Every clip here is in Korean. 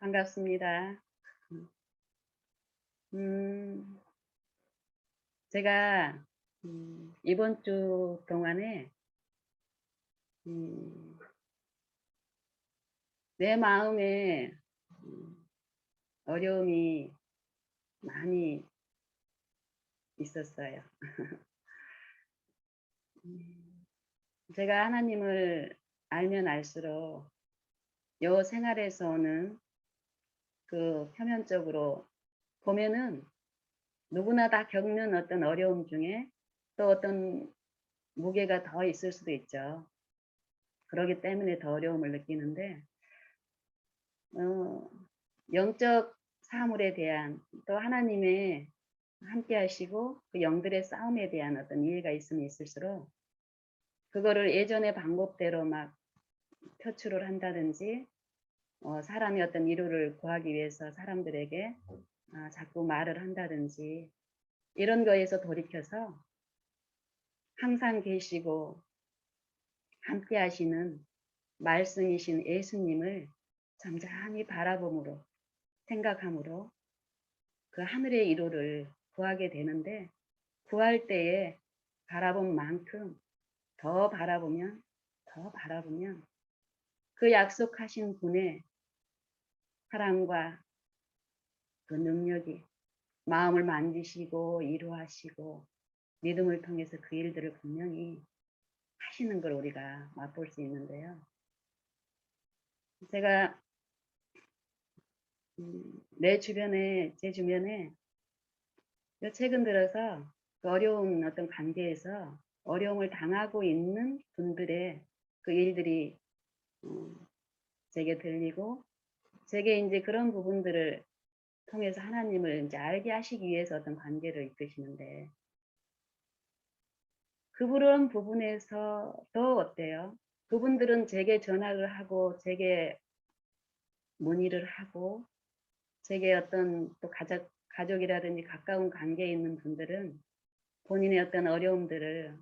반갑습니다. 음, 제가 이번 주 동안에 음, 내 마음에 어려움이 많이 있었어요. 음, 제가 하나님을 알면 알수록 요 생활에서 오는 그 표면적으로 보면은 누구나 다 겪는 어떤 어려움 중에 또 어떤 무게가 더 있을 수도 있죠. 그러기 때문에 더 어려움을 느끼는데 어, 영적 사물에 대한 또 하나님의 함께 하시고 그 영들의 싸움에 대한 어떤 이해가 있으면 있을수록 그거를 예전의 방법대로 막 표출을 한다든지 사람이 어떤 위로를 구하기 위해서 사람들에게 자꾸 말을 한다든지 이런 거에서 돌이켜서 항상 계시고 함께 하시는 말씀이신 예수님을 잠잠히 바라봄으로 생각함으로 그 하늘의 위로를 구하게 되는데 구할 때에 바라본 만큼 더 바라보면 그 약속하신 분의 사랑과 그 능력이 마음을 만지시고 위로하시고 믿음을 통해서 그 일들을 분명히 하시는 걸 우리가 맛볼 수 있는데요. 제가 제 주변에 최근 들어서 그 어려운 어떤 관계에서 어려움을 당하고 있는 분들의 그 일들이 제게 들리고 제게 이제 그런 부분들을 통해서 하나님을 이제 알게 하시기 위해서 어떤 관계를 이끄시는데 그런 부분에서 또 어때요? 그분들은 제게 전화를 하고 제게 문의를 하고 제게 어떤 또 가족이라든지 가까운 관계에 있는 분들은 본인의 어떤 어려움들을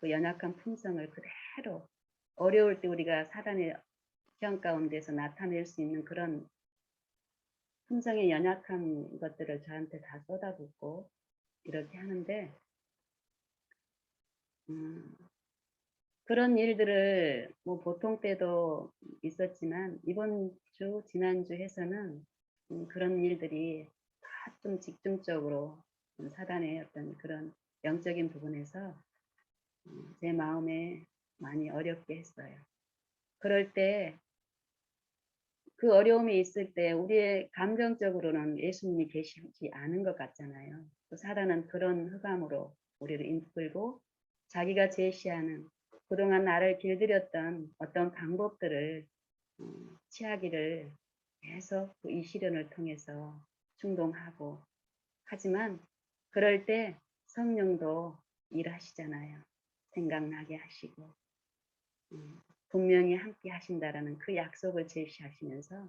그 연약한 품성을 그대로 어려울 때 우리가 사단의 형 가운데서 나타낼 수 있는 그런 품성의 연약한 것들을 저한테 다 쏟아붓고 이렇게 하는데 음, 그런 일들을 뭐 보통 때도 있었지만 이번 주 지난주 해서는 그런 일들이 다 좀 집중적으로 사단의 어떤 그런 영적인 부분에서 제 마음에 많이 어렵게 했어요. 그럴 때 그 어려움이 있을 때 우리의 감정적으로는 예수님이 계시지 않은 것 같잖아요. 또 사단은 그런 흑암으로 우리를 이끌고 자기가 제시하는 그동안 나를 길들였던 어떤 방법들을 취하기를 계속 이 시련을 통해서 충동하고 하지만 그럴 때 성령도 일하시잖아요. 생각나게 하시고 분명히 함께 하신다라는 그 약속을 제시하시면서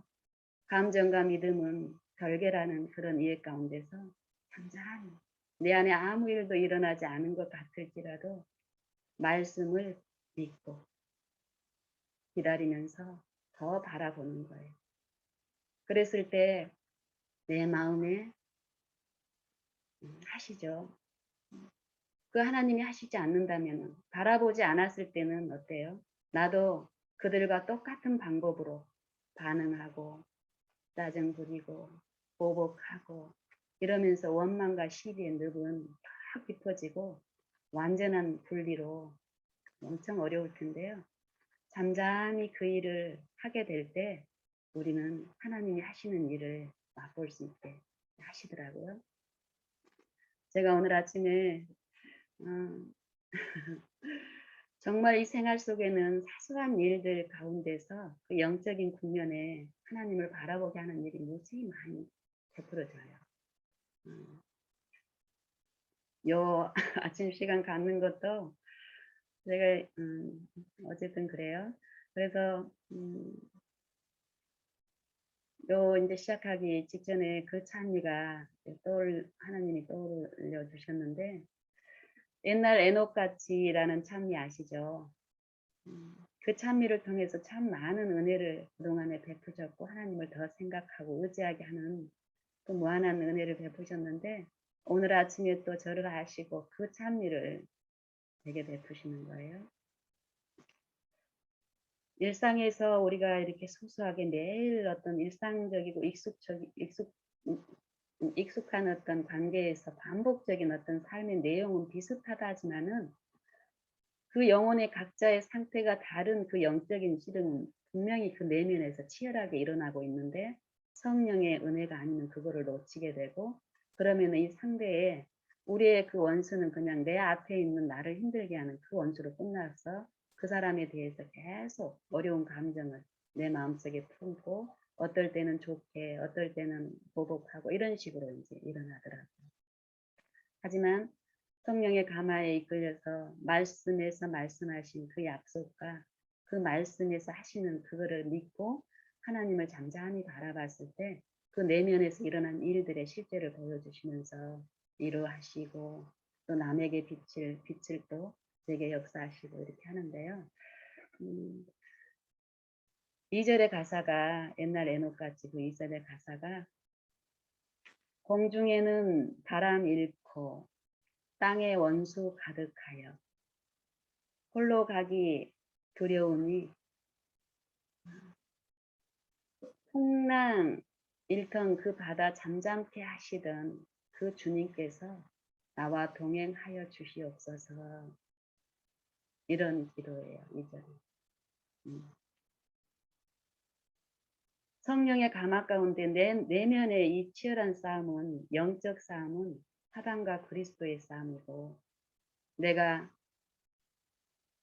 감정과 믿음은 별개라는 그런 이해 가운데서 잠잠히 내 안에 아무 일도 일어나지 않은 것 같을지라도 말씀을 믿고 기다리면서 더 바라보는 거예요. 그랬을 때 내 마음에 하시죠. 그 하나님이 하시지 않는다면 바라보지 않았을 때는 어때요? 나도 그들과 똑같은 방법으로 반응하고 짜증 부리고 보복하고 이러면서 원망과 시비의 늪은 더 깊어지고 완전한 분리로 엄청 어려울 텐데요. 잠잠히 그 일을 하게 될 때 우리는 하나님이 하시는 일을 맛볼 수 있게 하시더라고요. 제가 오늘 아침에 정말 이 생활 속에는 사소한 일들 가운데서 그 영적인 국면에 하나님을 바라보게 하는 일이 무지 많이 베풀어져요. 요 아침 시간 갖는 것도 제가 어쨌든 그래요. 그래서 요 이제 시작하기 직전에 그 찬미가 하나님이 떠올려 주셨는데 옛날 에녹같이라는 찬미 아시죠? 그 찬미를 통해서 참 많은 은혜를 그동안에 베푸셨고 하나님을 더 생각하고 의지하게 하는 또 무한한 은혜를 베푸셨는데 오늘 아침에 또 저를 하시고 그 찬미를 제게 베푸시는 거예요. 일상에서 우리가 이렇게 소소하게 매일 어떤 일상적이고 익숙한 어떤 관계에서 반복적인 어떤 삶의 내용은 비슷하다 하지만은 그 영혼의 각자의 상태가 다른 그 영적인 실은 분명히 그 내면에서 치열하게 일어나고 있는데 성령의 은혜가 아니면 그거를 놓치게 되고 그러면 이 상대에 우리의 그 원수는 그냥 내 앞에 있는 나를 힘들게 하는 그 원수로 끝나서 그 사람에 대해서 계속 어려운 감정을 내 마음속에 품고 어떨 때는 좋게 어떨 때는 보복하고 이런 식으로 이제 일어나더라고요. 하지만 성령의 감화에 이끌려서 말씀에서 말씀하신 그 약속과 그 말씀에서 하시는 그거를 믿고 하나님을 잠잠히 바라봤을 때 그 내면에서 일어난 일들의 실제를 보여주시면서 위로하시고 또 남에게 빛을 또 제게 역사하시고 이렇게 하는데요. 2절의 가사가 옛날 에녹같이 그 2절의 가사가 공중에는 바람 잃고 땅에 원수 가득하여 홀로 가기 두려우니 풍랑 일턴 그 바다 잠잠케 하시던 그 주님께서 나와 동행하여 주시옵소서. 이런 기도예요. 이절에. 성령의 감화 가운데 내면의 이 치열한 싸움은 영적 싸움은 사단과 그리스도의 싸움이고 내가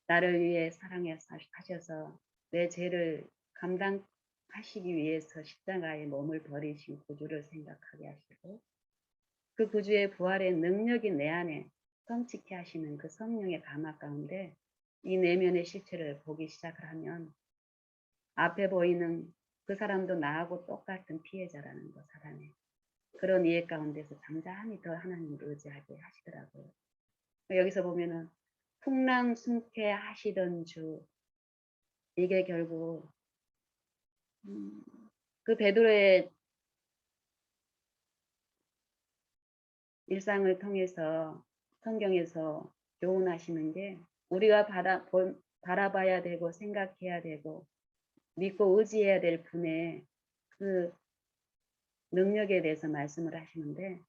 나를 위해 사랑하셔서 내 죄를 감당하시기 위해서 십자가에 몸을 버리신 구주를 생각하게 하시고 그 구주의 부활의 능력이 내 안에 성취케 하시는 그 성령의 감화 가운데 이 내면의 실체를 보기 시작을 하면 앞에 보이는 그 사람도 나하고 똑같은 피해자라는 거 사람의 그런 이해 가운데서 잠잠히 더 하나님을 의지하게 하시더라고요. 여기서 보면은 풍랑 숨게 하시던 주 이게 결국 그 베드로의 일상을 통해서 성경에서 교훈하시는 게 우리가 바라봐야 되고 생각해야 되고 믿고 의지해야 될 분의 그 능력에 대해서 말씀을 하시는데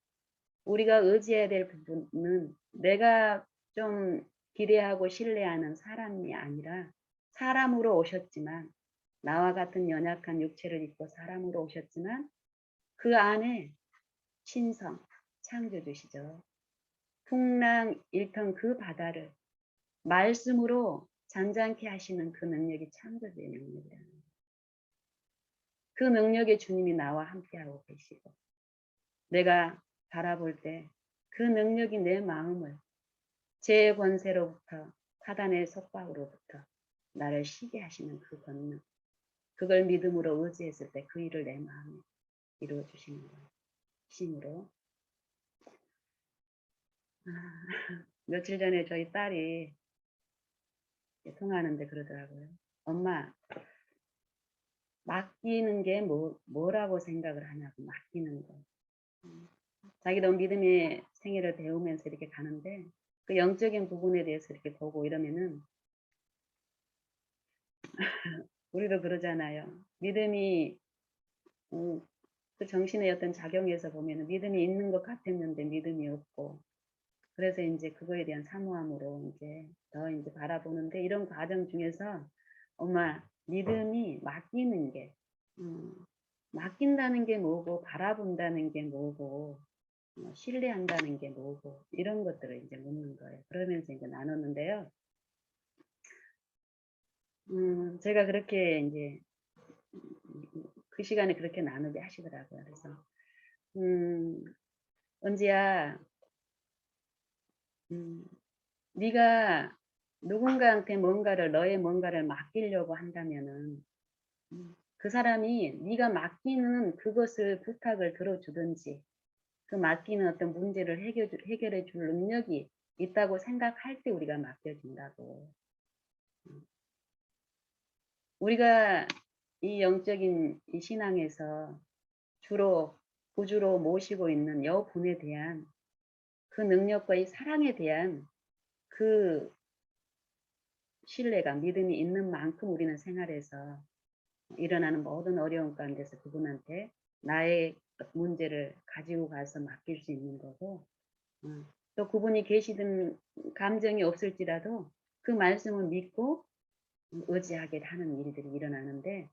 우리가 의지해야 될 부분은 내가 좀 기대하고 신뢰하는 사람이 아니라 사람으로 오셨지만 나와 같은 연약한 육체를 입고 사람으로 오셨지만 그 안에 신성, 창조주시죠. 풍랑 일턴 그 바다를 말씀으로 잔잔케 하시는 그 능력이 창조주의 능력이라는 거예요. 그 능력의 주님이 나와 함께하고 계시고 내가 바라볼 때 그 능력이 내 마음을 죄의 권세로부터 사단의 속박으로부터 나를 쉬게 하시는 그 권능 그걸 믿음으로 의지했을 때 그 일을 내 마음에 이루어 주시는 거예요. 힘으로. 며칠 전에 저희 딸이 통화하는데 그러더라고요. 엄마 맡기는 게 뭐라고 생각을 하냐고 맡기는 거. 자기도 믿음의 생애를 배우면서 이렇게 가는데 그 영적인 부분에 대해서 이렇게 보고 이러면은 우리도 그러잖아요. 믿음이 그 정신의 어떤 작용에서 보면은 믿음이 있는 것 같았는데 믿음이 없고 그래서 이제 그거에 대한 사모함으로 이제 더 이제 바라보는데 이런 과정 중에서 엄마 믿음이 맡기는 게 맡긴다는 게 뭐고 바라본다는 게 뭐고 신뢰한다는 게 뭐고 이런 것들을 이제 묻는 거예요. 그러면서 이제 나눴는데요. 제가 그렇게 이제 그 시간에 그렇게 나누게 하시더라고요. 그래서 은지야, 네가 누군가한테 너의 뭔가를 맡기려고 한다면은 그 사람이 네가 맡기는 그것을 부탁을 들어주든지 그 맡기는 어떤 문제를 해결해 줄 능력이 있다고 생각할 때 우리가 맡겨준다고. 우리가 이 영적인 이 신앙에서 주로 구주로 모시고 있는 여분에 대한 그 능력과 이 사랑에 대한 그 신뢰가 믿음이 있는 만큼 우리는 생활에서 일어나는 모든 어려움 가운데서 그분한테 나의 문제를 가지고 가서 맡길 수 있는 거고, 또 그분이 계시든 감정이 없을지라도 그 말씀을 믿고 의지하게 하는 일들이 일어나는데,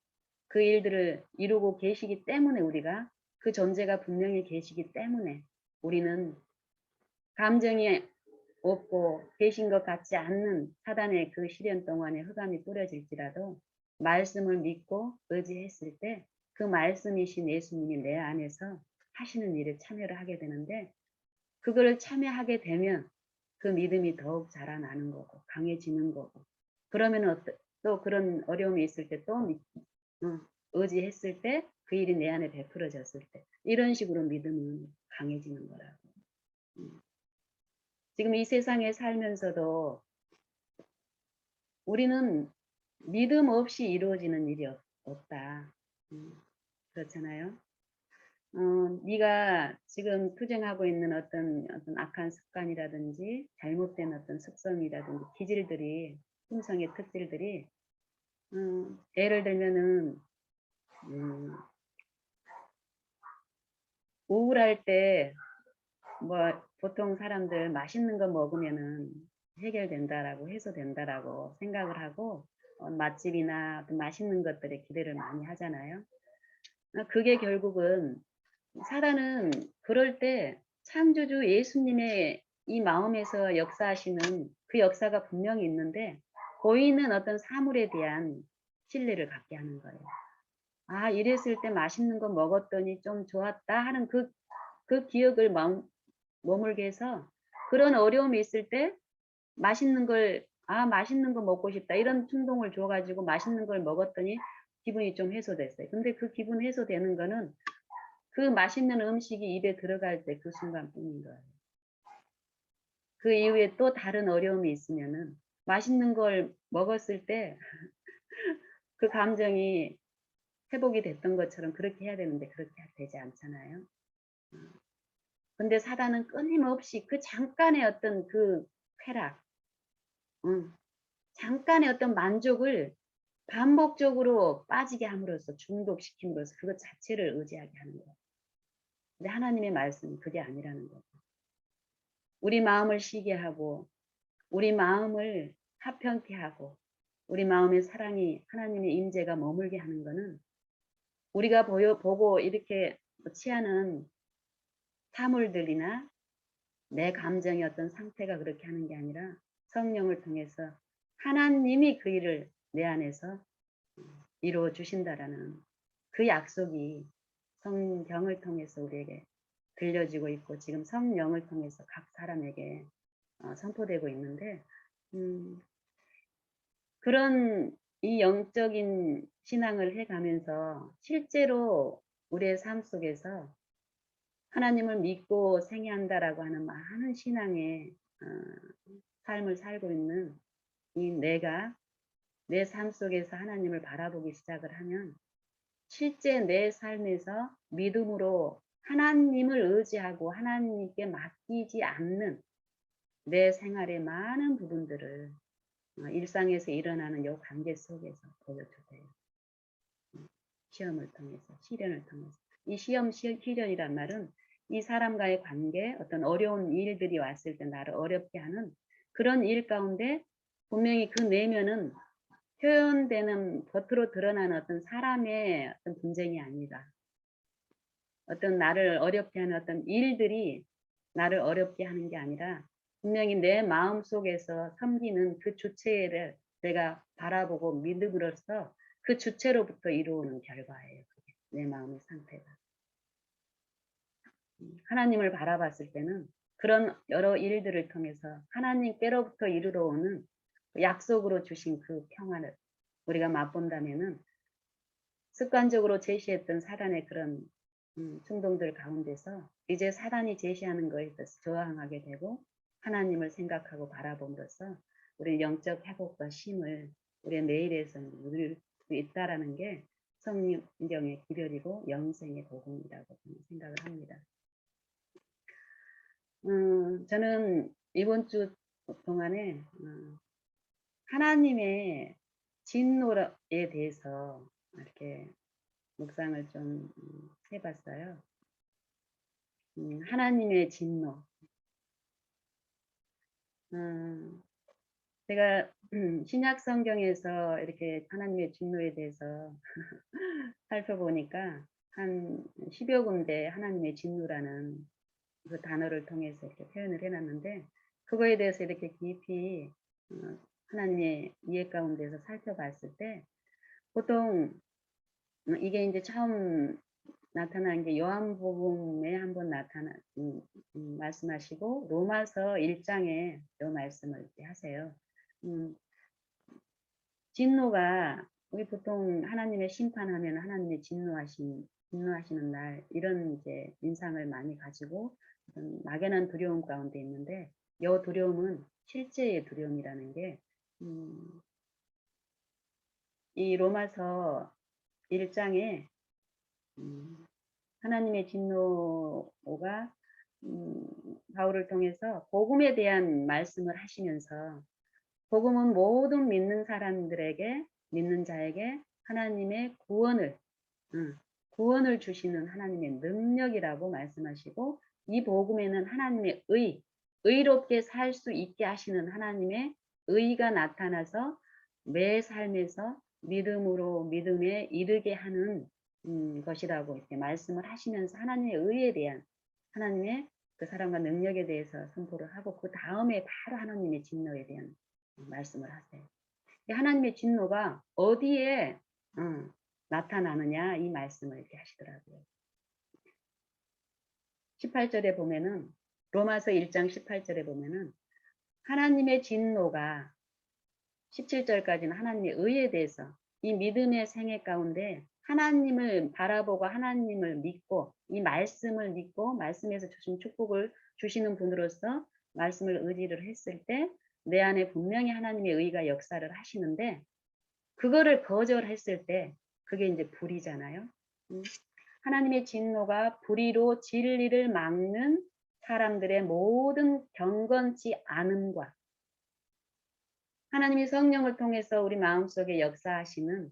그 일들을 이루고 계시기 때문에 우리가 그 존재가 분명히 계시기 때문에 우리는 감정이 없고 계신 것 같지 않는 사단의 그 시련 동안에 흑암이 뿌려질지라도 말씀을 믿고 의지했을 때 그 말씀이신 예수님이 내 안에서 하시는 일에 참여를 하게 되는데, 그걸 참여하게 되면 그 믿음이 더욱 자라나는 거고 강해지는 거고, 그러면 또 그런 어려움이 있을 때 또 의지했을 때 그 일이 내 안에 베풀어졌을 때 이런 식으로 믿음은 강해지는 거라고. 지금 이 세상에 살면서도 우리는 믿음 없이 이루어지는 일이 없다. 그렇잖아요. 네가 지금 투쟁하고 있는 어떤 악한 습관이라든지 잘못된 어떤 습성이라든지 기질들이, 품성의 특질들이, 예를 들면은 우울할 때 뭐 보통 사람들 맛있는 거 먹으면은 해결된다라고 해소된다라고 생각을 하고 맛집이나 어떤 맛있는 것들에 기대를 많이 하잖아요. 그게 결국은 사단은 그럴 때 창조주 예수님의 이 마음에서 역사하시는 그 역사가 분명히 있는데 보이는 어떤 사물에 대한 신뢰를 갖게 하는 거예요. 아, 이랬을 때 맛있는 거 먹었더니 좀 좋았다 하는 그 기억을 머물게 해서 그런 어려움이 있을 때 맛있는 걸, 아, 맛있는 거 먹고 싶다 이런 충동을 줘가지고 맛있는 걸 먹었더니 기분이 좀 해소됐어요. 근데 그 기분 해소되는 거는 그 맛있는 음식이 입에 들어갈 때 그 순간뿐인 거예요. 그 이후에 또 다른 어려움이 있으면은 맛있는 걸 먹었을 때 그 감정이 회복이 됐던 것처럼 그렇게 해야 되는데 그렇게 되지 않잖아요. 근데 사단은 끊임없이 그 잠깐의 어떤 그 쾌락, 잠깐의 어떤 만족을 반복적으로 빠지게 함으로써 중독시킴으로써 그것 자체를 의지하게 하는 거예요. 근데 하나님의 말씀은 그게 아니라는 거죠. 우리 마음을 쉬게 하고 우리 마음을 하평케 하고 우리 마음의 사랑이 하나님의 임재가 머물게 하는 것은 우리가 보고 이렇게 취하는 사물들이나 내 감정의 어떤 상태가 그렇게 하는 게 아니라 성령을 통해서 하나님이 그 일을 내 안에서 이루어 주신다라는 그 약속이 성경을 통해서 우리에게 들려지고 있고 지금 성령을 통해서 각 사람에게 선포되고 있는데, 그런 이 영적인 신앙을 해가면서 실제로 우리의 삶 속에서 하나님을 믿고 생애한다라고 하는 많은 신앙의 삶을 살고 있는 이 내가 내 삶 속에서 하나님을 바라보기 시작을 하면 실제 내 삶에서 믿음으로 하나님을 의지하고 하나님께 맡기지 않는 내 생활의 많은 부분들을 일상에서 일어나는 이 관계 속에서 보여주세요. 시험을 통해서, 시련을 통해서. 이 시련이란 말은 이 사람과의 관계, 어떤 어려운 일들이 왔을 때 나를 어렵게 하는 그런 일 가운데 분명히 그 내면은 표현되는, 겉으로 드러나는 어떤 사람의 어떤 분쟁이 아니라 어떤 나를 어렵게 하는 어떤 일들이 나를 어렵게 하는 게 아니라 분명히 내 마음 속에서 섬기는 그 주체를 내가 바라보고 믿음으로써 그 주체로부터 이루어오는 결과예요. 내 마음의 상태가. 하나님을 바라봤을 때는 그런 여러 일들을 통해서 하나님께로부터 이르러 오는 약속으로 주신 그 평안을 우리가 맛본다면은 습관적으로 제시했던 사단의 그런 충동들 가운데서 이제 사단이 제시하는 거에 대해서 저항하게 되고 하나님을 생각하고 바라봄으로써 우리 영적 회복과 힘을 우리의 내일에서 누릴 수 있다라는 게 성경의 기별이고 영생의 복음이라고 저는 생각을 합니다. 저는 이번 주 동안에 하나님의 진노에 대해서 이렇게 묵상을 좀 해봤어요. 하나님의 진노. 제가 신약 성경에서 이렇게 하나님의 진노에 대해서 살펴보니까 한 10여 군데 하나님의 진노라는 그 단어를 통해서 이렇게 표현을 해놨는데, 그거에 대해서 이렇게 깊이 하나님의 이해 가운데서 살펴봤을 때, 보통 이게 이제 처음 나타난 게 요한복음에 한번 말씀하시고 로마서 1장에 이 말씀을 이렇게 하세요. 진노가, 우리 보통 하나님의 심판하면 하나님의 진노하시는 날, 이런 이제 인상을 많이 가지고 막연한 두려움 가운데 있는데, 이 두려움은 실제의 두려움이라는 게, 이 로마서 1장에 하나님의 진노가 바울을 통해서 복음에 대한 말씀을 하시면서, 복음은 모든 믿는 사람들에게, 믿는 자에게 하나님의 구원을 주시는 하나님의 능력이라고 말씀하시고, 이 복음에는 하나님의 의롭게 살 수 있게 하시는 하나님의 의가 나타나서 매 삶에서 믿음으로 믿음에 이르게 하는 것이라고 이렇게 말씀을 하시면서, 하나님의 의에 대한, 하나님의 그 사랑과 능력에 대해서 선포를 하고, 그 다음에 바로 하나님의 진노에 대한 말씀을 하세요. 하나님의 진노가 어디에 나타나느냐, 이 말씀을 이렇게 하시더라고요. 18절에 보면은, 로마서 1장 18절에 보면은 하나님의 진노가, 17절까지는 하나님의 의에 대해서, 이 믿음의 생애 가운데 하나님을 바라보고 하나님을 믿고 이 말씀을 믿고 말씀에서 주신 축복을 주시는 분으로서 말씀을 의지를 했을 때 내 안에 분명히 하나님의 의가 역사를 하시는데, 그거를 거절했을 때 그게 이제 불의잖아요. 하나님의 진노가 불의로 진리를 막는 사람들의 모든 경건치 않음과, 하나님이 성령을 통해서 우리 마음속에 역사하시는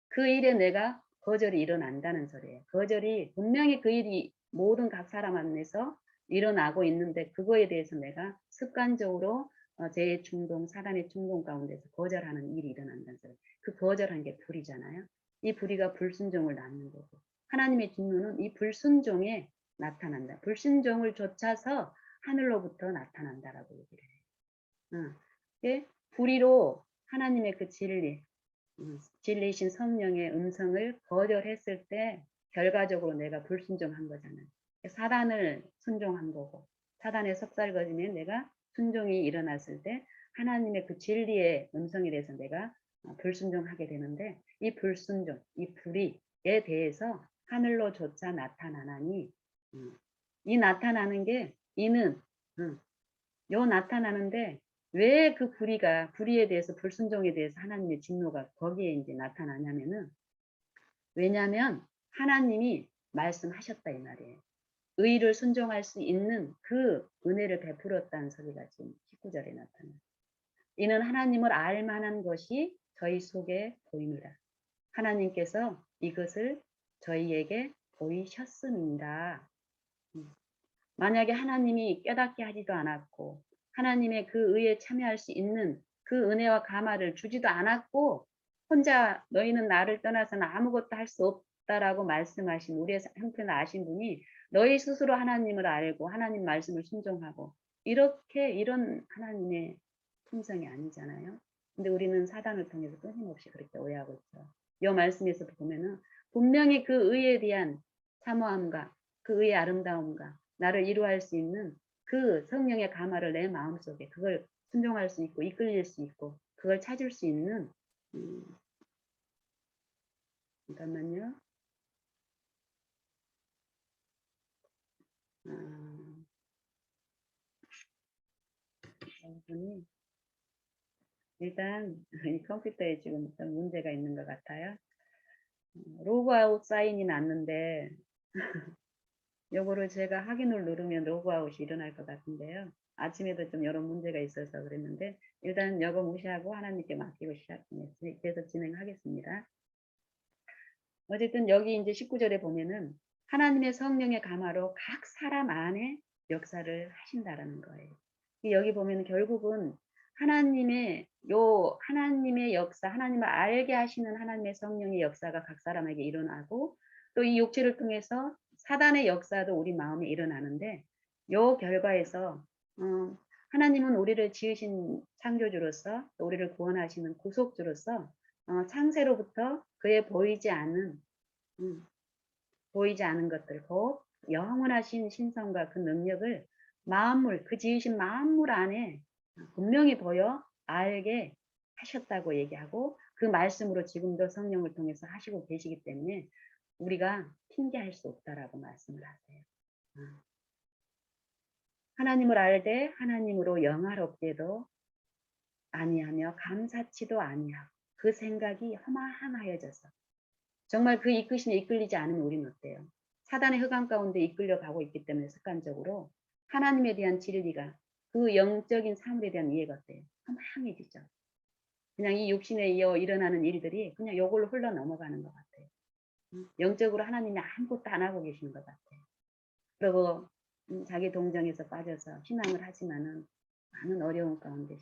그 일에 내가 거절이 일어난다는 소리예요. 거절이 분명히 그 일이 모든 각 사람 안에서 일어나고 있는데, 그거에 대해서 내가 습관적으로 죄의 충동, 사단의 충동 가운데서 거절하는 일이 일어난다는 소리예요. 그 거절한 게 불이잖아요. 이 불의가 불순종을 낳는 거고, 하나님의 진노는 이 불순종에 나타난다. 불순종을 좇아서 하늘로부터 나타난다라고 얘기를 해요. 예? 불의로 하나님의 그 진리이신 성령의 음성을 거절했을 때 결과적으로 내가 불순종한 거잖아요. 사단을 순종한 거고, 사단의 속살거짐에 내가 순종이 일어났을 때 하나님의 그 진리의 음성에 대해서 내가 불순종하게 되는데, 이 불순종, 이 불의에 대해서 하늘로조차 나타나나니, 이 나타나는 게, 이는 요 나타나는데, 왜 그 불의에 대해서, 불순종에 대해서 하나님의 진노가 거기에 이제 나타나냐면은, 왜냐하면 하나님이 말씀하셨다 이 말이에요. 의를 순종할 수 있는 그 은혜를 베풀었다는 소리가 지금 19절에 나타나요. 이는 하나님을 알 만한 것이 저희 속에 보입니다. 하나님께서 이것을 저희에게 보이셨습니다. 만약에 하나님이 깨닫게 하지도 않았고 하나님의 그 의에 참여할 수 있는 그 은혜와 감화를 주지도 않았고, 혼자 너희는 나를 떠나서는 아무것도 할 수 없다라고 말씀하신, 우리의 형편을 아신 분이 너희 스스로 하나님을 알고 하나님 말씀을 순종하고, 이런 하나님의 품성이 아니잖아요. 근데 우리는 사단을 통해서 끊임없이 그렇게 오해하고 있죠. 이 말씀에서 보면은 분명히 그 의에 대한 사모함과 그 의의 아름다움과 나를 이루할 수 있는 그 성령의 감화를 내 마음속에, 그걸 순종할 수 있고 이끌릴 수 있고 그걸 찾을 수 있는, 잠깐만요. 일단 이 컴퓨터에 지금 좀 문제가 있는 것 같아요. 로그아웃 사인이 났는데 요거를 제가 확인을 누르면 로그아웃이 일어날 것 같은데요. 아침에도 좀 여러 문제가 있어서 그랬는데 일단 요거 무시하고 하나님께 맡기고 그래서 진행하겠습니다. 어쨌든 여기 이제 19절에 보면은 하나님의 성령의 감화로 각 사람 안에 역사를 하신다라는 거예요. 여기 보면 결국은 하나님의 역사, 하나님을 알게 하시는 하나님의 성령의 역사가 각 사람에게 일어나고 또 이 육체를 통해서 사단의 역사도 우리 마음에 일어나는데 요 결과에서 하나님은 우리를 지으신 창조주로서 또 우리를 구원하시는 구속주로서 창세로부터 그의 보이지 않은 것들, 곧 영원하신 신성과 그 능력을 그 지으신 만물 안에 분명히 보여 알게 하셨다고 얘기하고 그 말씀으로 지금도 성령을 통해서 하시고 계시기 때문에 우리가 핑계할 수 없다라고 말씀을 하세요. 하나님을 알되 하나님으로 영화롭게도 아니하며 감사치도 아니하고 그 생각이 허망하여져서 정말 그 이끄심에 이끌리지 않으면 우리는 어때요? 사단의 흑암 가운데 이끌려가고 있기 때문에 습관적으로 하나님에 대한 진리가 그 영적인 사물에 대한 이해가 어때요? 허망해지죠. 그냥 이 육신에 이어 일어나는 일들이 그냥 요걸로 흘러 넘어가는 것 같아요. 영적으로 하나님이 아무것도 안 하고 계시는 것 같아요. 그리고 자기 동정에서 빠져서 신앙을 하지만은 많은 어려움 가운데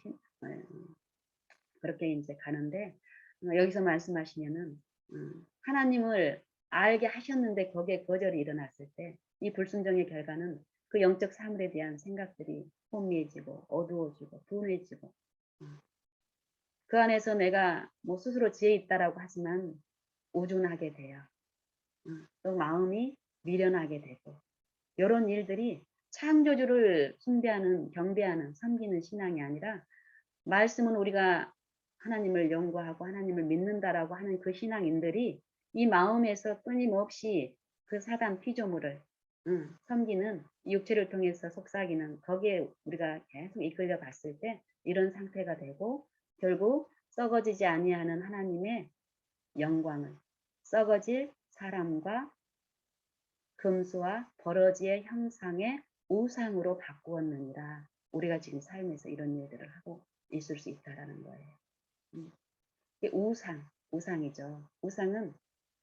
그렇게 이제 가는데 여기서 말씀하시면은 하나님을 알게 하셨는데 거기에 거절이 일어났을 때 이 불순종의 결과는 그 영적 사물에 대한 생각들이 혼미해지고 어두워지고 둔해지고 그 안에서 내가 뭐 스스로 지혜 있다라고 하지만 우둔하게 돼요. 또 마음이 미련하게 되고 이런 일들이 창조주를 숭배하는 경배하는 섬기는 신앙이 아니라 말씀은 우리가 하나님을 연구하고 하나님을 믿는다라고 하는 그 신앙인들이 이 마음에서 끊임없이 그 사단 피조물을 섬기는 육체를 통해서 속삭이는 거기에 우리가 계속 이끌려 갔을 때 이런 상태가 되고 결국 썩어지지 아니하는 하나님의 영광을 썩어질 사람과 금수와 버러지의 형상의 우상으로 바꾸었느니라. 우리가 지금 삶에서 이런 일들을 하고 있을 수 있다라는 거예요. 우상이죠. 우상은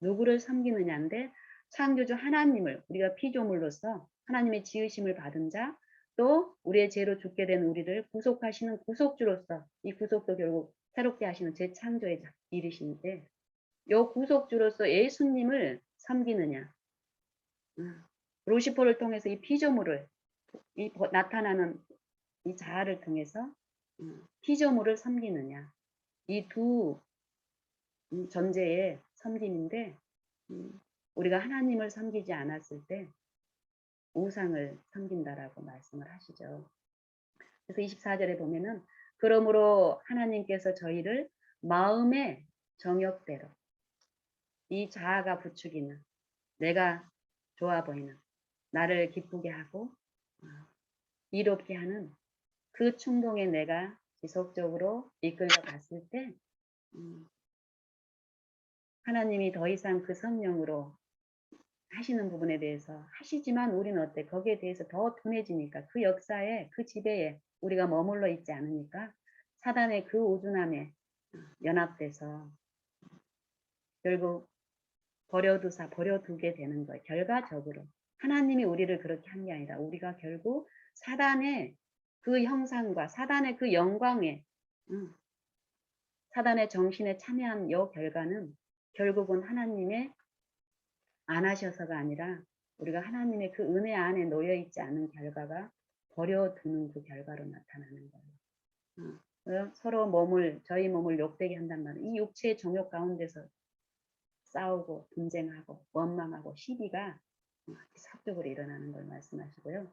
누구를 섬기느냐인데 창조주 하나님을 우리가 피조물로서 하나님의 지으심을 받은 자, 또 우리의 죄로 죽게 된 우리를 구속하시는 구속주로서 이 구속도 결국 새롭게 하시는 재창조의 일이신데 요 구속주로서 예수님을 섬기느냐, 루시퍼를 통해서 이 피조물을 나타나는 이 자아를 통해서 피조물을 섬기느냐, 이 두 전제의 섬김인데 우리가 하나님을 섬기지 않았을 때 우상을 섬긴다라고 말씀을 하시죠. 그래서 24절에 보면은 그러므로 하나님께서 저희를 마음의 정욕대로 이 자아가 부추기는 내가 좋아 보이는 나를 기쁘게 하고 이롭게 하는 그 충동에 내가 지속적으로 이끌려 갔을 때 하나님이 더 이상 그 성령으로 하시는 부분에 대해서 하시지만 우리는 어때? 거기에 대해서 더 둔해지니까 그 역사에 그 지배에 우리가 머물러 있지 않으니까 사단의 그 우둔함에 연합돼서 결국 버려두게 되는 거예요. 결과적으로 하나님이 우리를 그렇게 한 게 아니라 우리가 결국 사단의 그 형상과 사단의 그 영광에 사단의 정신에 참여한 요 결과는 결국은 하나님의 안 하셔서가 아니라 우리가 하나님의 그 은혜 안에 놓여 있지 않은 결과가 버려두는 그 결과로 나타나는 거예요. 서로 저희 몸을 욕되게 한단 말이에요. 이 육체의 정욕 가운데서 싸우고 분쟁하고 원망하고 시비가 삽적으로 일어나는 걸 말씀하시고요.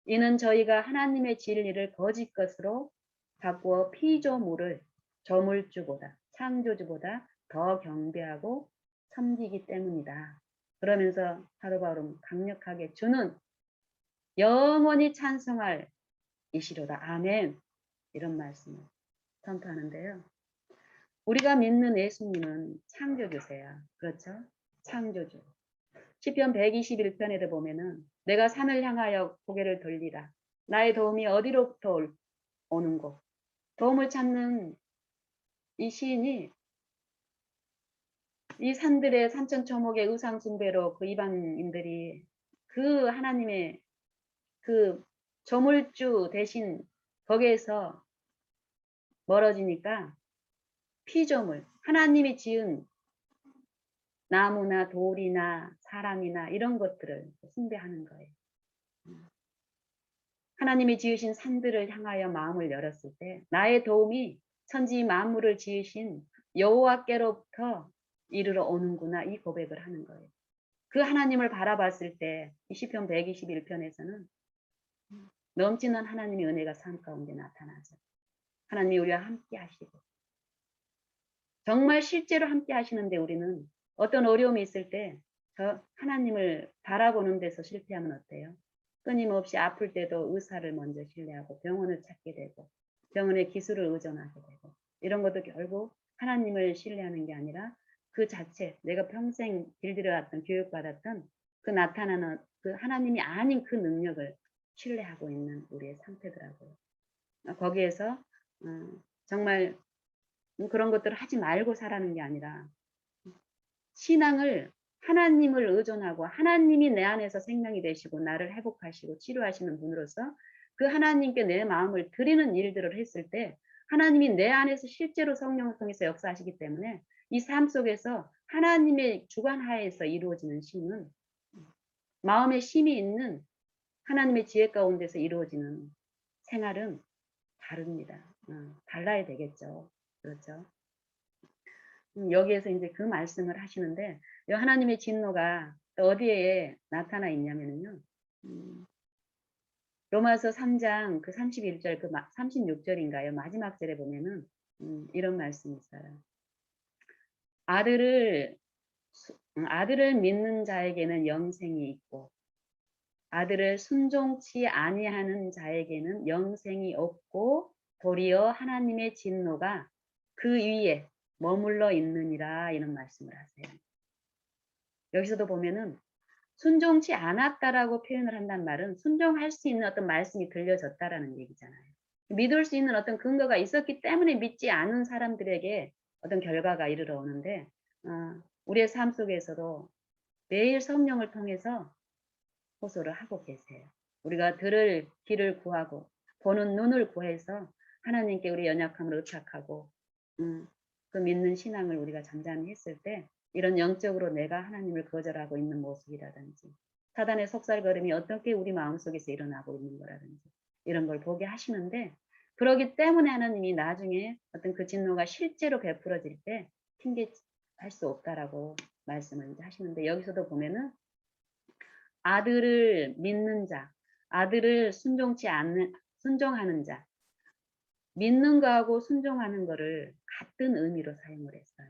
이는 저희가 하나님의 진리를 거짓 것으로 바꾸어 피조물을 저물주보다 창조주보다 더 경배하고 섬기기 때문이다. 그러면서 사도 바울은 강력하게 주는 영원히 찬송할 이시로다. 아멘. 이런 말씀을 선포하는데요. 우리가 믿는 예수님은 창조주세요. 그렇죠? 창조주. 시편 121편에도 보면은 내가 산을 향하여 고개를 돌리라. 나의 도움이 어디로부터 오는고. 도움을 찾는 이 시인이 이 산들의 산천초목의 의상 숭배로 그 이방인들이 그 하나님의 그 조물주 대신 거기에서 멀어지니까 피조물, 하나님이 지은 나무나 돌이나 사람이나 이런 것들을 숭배하는 거예요. 하나님이 지으신 산들을 향하여 마음을 열었을 때 나의 도움이 천지 만물을 지으신 여호와께로부터 이르러 오는구나, 이 고백을 하는 거예요. 그 하나님을 바라봤을 때 시편 121편에서는 넘치는 하나님의 은혜가 삶 가운데 나타나죠. 하나님이 우리와 함께 하시고 정말 실제로 함께 하시는데 우리는 어떤 어려움이 있을 때 저 하나님을 바라보는 데서 실패하면 어때요? 끊임없이 아플 때도 의사를 먼저 신뢰하고 병원을 찾게 되고 병원의 기술을 의존하게 되고 이런 것도 결국 하나님을 신뢰하는 게 아니라 그 자체 내가 평생 길들여왔던 교육받았던 그 나타나는 그 하나님이 아닌 그 능력을 신뢰하고 있는 우리의 상태더라고요. 거기에서 정말 그런 것들을 하지 말고 살아는 게 아니라 신앙을 하나님을 의존하고 하나님이 내 안에서 생명이 되시고 나를 회복하시고 치료하시는 분으로서 그 하나님께 내 마음을 드리는 일들을 했을 때 하나님이 내 안에서 실제로 성령을 통해서 역사하시기 때문에 이 삶 속에서 하나님의 주관하에서 이루어지는 심은 마음에 심이 있는 하나님의 지혜 가운데서 이루어지는 생활은 다릅니다. 달라야 되겠죠. 그렇죠. 여기에서 이제 그 말씀을 하시는데 하나님의 진노가 어디에 나타나 있냐면요. 로마서 3장 그 31절 그 36절인가요? 마지막 절에 보면은 이런 말씀이 있어요. 아들을 믿는 자에게는 영생이 있고 아들을 순종치 아니하는 자에게는 영생이 없고 도리어 하나님의 진노가 그 위에 머물러 있느니라, 이런 말씀을 하세요. 여기서도 보면은 순종치 않았다라고 표현을 한단 말은 순종할 수 있는 어떤 말씀이 들려졌다라는 얘기잖아요. 믿을 수 있는 어떤 근거가 있었기 때문에 믿지 않은 사람들에게 어떤 결과가 이르러 오는데 우리의 삶 속에서도 매일 성령을 통해서 호소를 하고 계세요. 우리가 들을 귀를 구하고 보는 눈을 구해서 하나님께 우리 연약함을 의탁하고 그 믿는 신앙을 우리가 잠잠히 했을 때 이런 영적으로 내가 하나님을 거절하고 있는 모습이라든지 사단의 속살걸음이 어떻게 우리 마음속에서 일어나고 있는 거라든지 이런 걸 보게 하시는데 그러기 때문에 하나님이 나중에 어떤 그 진노가 실제로 베풀어질 때 핑계할 수 없다라고 말씀을 하시는데 여기서도 보면은 아들을 믿는 자, 아들을 순종하는 자, 믿는 거하고 순종하는 거를 같은 의미로 사용을 했어요.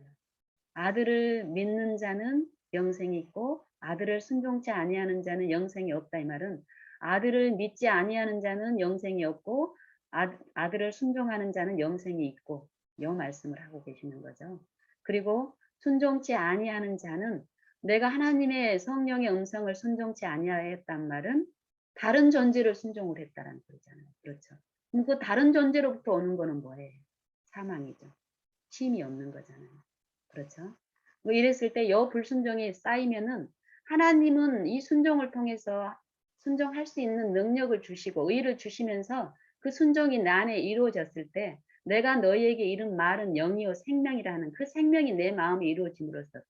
아들을 믿는 자는 영생이 있고 아들을 순종치 아니하는 자는 영생이 없다, 이 말은 아들을 믿지 아니하는 자는 영생이 없고 아들을 순종하는 자는 영생이 있고 이 말씀을 하고 계시는 거죠. 그리고 순종치 아니하는 자는 내가 하나님의 성령의 음성을 순종치 아니하였단 말은 다른 존재를 순종을 했다는 거잖아요. 그렇죠. 그럼 그 다른 존재로부터 오는 거는 뭐예요? 사망이죠. 힘이 없는 거잖아요. 그렇죠. 뭐 이랬을 때 불순종이 쌓이면은 하나님은 이 순종을 통해서 순종할 수 있는 능력을 주시고 의를 주시면서 그 순종이 내 안에 이루어졌을 때 내가 너희에게 이른 말은 영이요 생명이라는 그 생명이 내 마음에 이루어짐으로써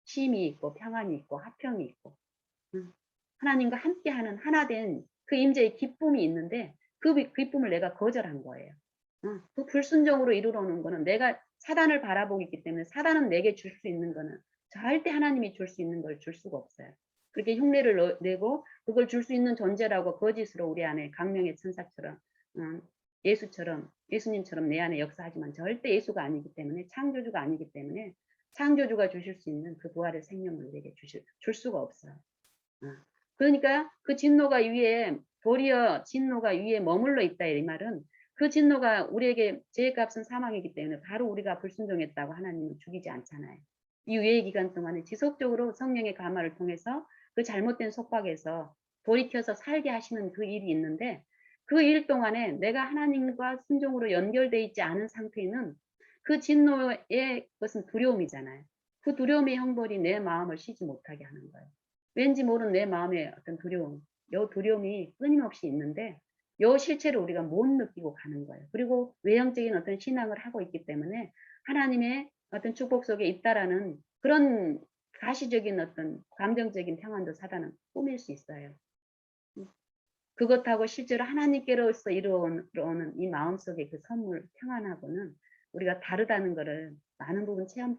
쉼이 있고 평안이 있고 화평이 있고 하나님과 함께하는 하나된 그 임재의 기쁨이 있는데 그 기쁨을 내가 거절한 거예요. 그 불순종으로 이르러오는 거는 내가 사단을 바라보고 있기 때문에 사단은 내게 줄 수 있는 거는 절대 하나님이 줄 수 있는 걸 줄 수가 없어요. 그렇게 흉내를 내고 그걸 줄 수 있는 존재라고 거짓으로 우리 안에 강명의 천사처럼 예수님처럼 내 안에 역사하지만 절대 예수가 아니기 때문에 창조주가 아니기 때문에 창조주가 주실 수 있는 그 부활의 생명을 우리에게 줄 수가 없어요. 그러니까 그 진노가 위에 도리어 진노가 위에 머물러 있다, 이 말은 그 진노가 우리에게 죄값은 사망이기 때문에 바로 우리가 불순종했다고 하나님은 죽이지 않잖아요. 이 유예 기간 동안에 지속적으로 성령의 감화를 통해서 그 잘못된 속박에서 돌이켜서 살게 하시는 그 일이 있는데, 그 일 동안에 내가 하나님과 순종으로 연결돼 있지 않은 상태는 그 진노의 것은 두려움이잖아요. 그 두려움의 형벌이 내 마음을 쉬지 못하게 하는 거예요. 왠지 모르는 내 마음의 어떤 두려움, 요 두려움이 끊임없이 있는데 요 실체를 우리가 못 느끼고 가는 거예요. 그리고 외형적인 어떤 신앙을 하고 있기 때문에 하나님의 어떤 축복 속에 있다라는 그런 가시적인 어떤 감정적인 평안도 사단은 꾸밀 수 있어요. 그것하고 실제로 하나님께로서 이루어오는 이 마음속의 그 선물 평안하고는 우리가 다르다는 것을 많은 부분 체험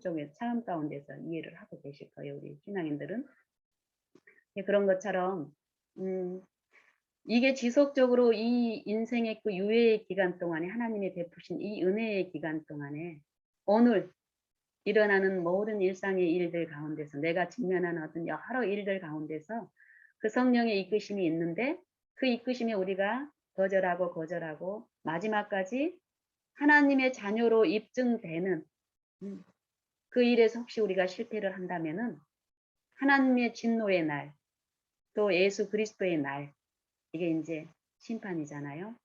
가운데서 이해를 하고 계실 거예요. 우리 신앙인들은. 그런 것처럼 이게 지속적으로 이 인생의 그 유예의 기간 동안에 하나님이 베푸신 이 은혜의 기간 동안에 오늘 일어나는 모든 일상의 일들 가운데서 내가 직면하는 어떤 여러 일들 가운데서 그 성령의 이끄심이 있는데, 그 이끄심에 우리가 거절하고 마지막까지 하나님의 자녀로 입증되는 그 일에서 혹시 우리가 실패를 한다면은 하나님의 진노의 날, 또 예수 그리스도의 날, 이게 이제 심판이잖아요.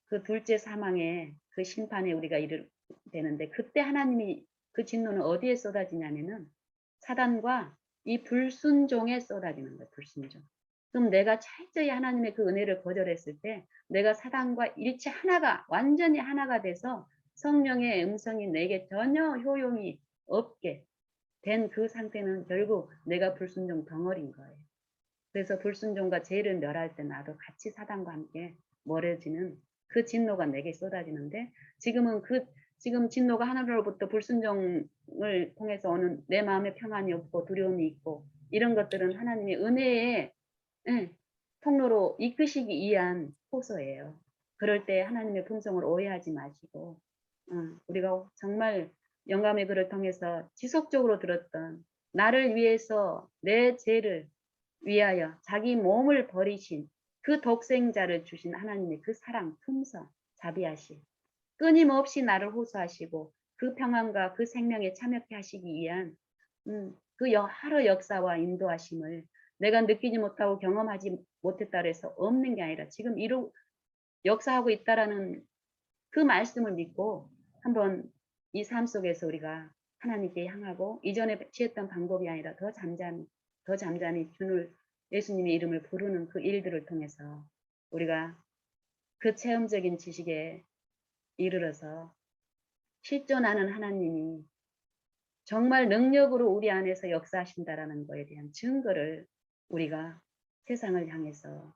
그 둘째 사망의 그 심판에 우리가 이를 되는데, 그때 하나님이 그 진노는 어디에 쏟아지냐면은 사단과 이 불순종에 쏟아지는 거예요. 불순종. 그럼 내가 철저히 하나님의 그 은혜를 거절했을 때 내가 사단과 일체 하나가, 완전히 하나가 돼서 성령의 음성이 내게 전혀 효용이 없게 된 그 상태는 결국 내가 불순종 덩어리인 거예요. 그래서 불순종과 죄를 멸할 때 나도 같이 사단과 함께 멀어지는 그 진노가 내게 쏟아지는데, 지금 진노가 하나로부터 불순종을 통해서 오는 내 마음의 평안이 없고 두려움이 있고 이런 것들은 하나님의 은혜의 통로로 이끄시기 위한 호소예요. 그럴 때 하나님의 품성을 오해하지 마시고 우리가 정말 영감의 글을 통해서 지속적으로 들었던 나를 위해서 내 죄를 위하여 자기 몸을 버리신 그 독생자를 주신 하나님의 그 사랑, 품성, 자비하심, 끊임없이 나를 호소하시고 그 평안과 그 생명에 참여케 하시기 위한 그 여러 역사와 인도하심을 내가 느끼지 못하고 경험하지 못했다 해서 없는 게 아니라 지금 역사하고 있다라는 그 말씀을 믿고 한번 이 삶 속에서 우리가 하나님께 향하고 이전에 취했던 방법이 아니라 더 잠잠히 주를 예수님의 이름을 부르는 그 일들을 통해서 우리가 그 체험적인 지식에 이르러서 실존하는 하나님이 정말 능력으로 우리 안에서 역사하신다라는 것에 대한 증거를 우리가 세상을 향해서